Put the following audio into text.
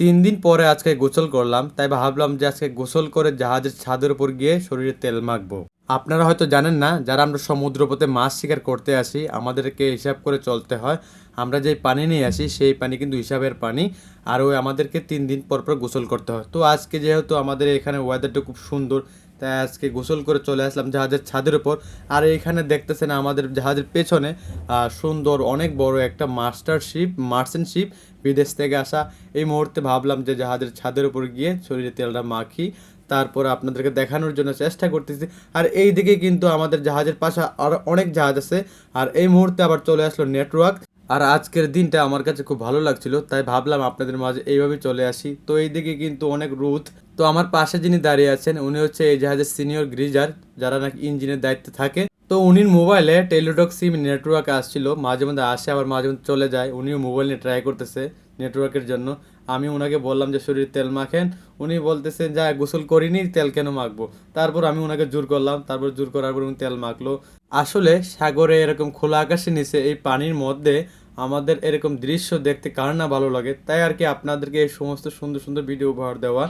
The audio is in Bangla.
3 দিন পরে আজকে গোসল করলাম, তাই ভাবলাম যে আজকে গোসল করে জাহাজের ছাদের উপর গিয়ে শরীরে তেল মাখবো। আপনারা হয়তো জানেন না, যারা আমরা সমুদ্রপথে মাছ শিকার করতে আসি আমাদেরকে হিসাব করে চলতে হয়। আমরা যেই পানি নিয়ে আসি সেই পানি কিন্তু হিসাবের পানি, আর ওই আমাদেরকে 3 দিন পর পর গোসল করতে হয়। তো আজকে যেহেতু আমাদের এখানে ওয়েদারটা খুব সুন্দর, তাই আজকে গোসল করে চলে আসলাম জাহাজের ছাদের উপর। আর এইখানে দেখতেছেন আমাদের জাহাজের পেছনে সুন্দর অনেক বড় একটা মার্চেন্ট শিপ বিদেশ থেকে আসা। এই মুহূর্তে ভাবলাম যে জাহাজের ছাদের উপর গিয়ে শরীরে তেলটা মাখি, তারপর আপনাদেরকে দেখানোর জন্য চেষ্টা করতেছি। আর এই দিকে কিন্তু আমাদের জাহাজের পাশে আরও অনেক জাহাজ আছে। আর এই মুহূর্তে আবার চলে আসলো নেটওয়ার্ক। আর আজকের দিনটা আমার কাছে খুব ভালো লাগছিল, তাই ভাবলাম আপনাদের মাঝে এইভাবে চলে আসি। তো এইদিকে কিন্তু অনেক রোদ। তো আমার পাশে যিনি দাঁড়িয়ে আছেন উনি হচ্ছে এই জাহাজের সিনিয়র গ্রিজার, যারা নাকি ইঞ্জিনের দায়িত্বে থাকে। তো উনির মোবাইলে টেলিটক সিম নেটওয়ার্ক আসছিল, মাঝে মধ্যে আসে আবার মাঝে মধ্যে চলে যায়। উনিও মোবাইল নিয়ে ট্রাই করতেছে নেটওয়ার্কের জন্য। আমি ওনাকে বললাম যে শরীরে তেল মাখেন, উনি বলতেছেন যা গোসল করিনি তেল কেন মাখবো। তারপর আমি ওনাকে জোর করলাম, তারপর জোর করার পর উনি তেল মাখলো। আসলে সাগরে এরকম খোলা আকাশের নিচে এই পানির মধ্যে আমাদের এরকম দৃশ্য দেখতে কার না ভালো লাগে, তাই আর কি আপনাদেরকে এই সমস্ত সুন্দর সুন্দর ভিডিও উপহার দেওয়া।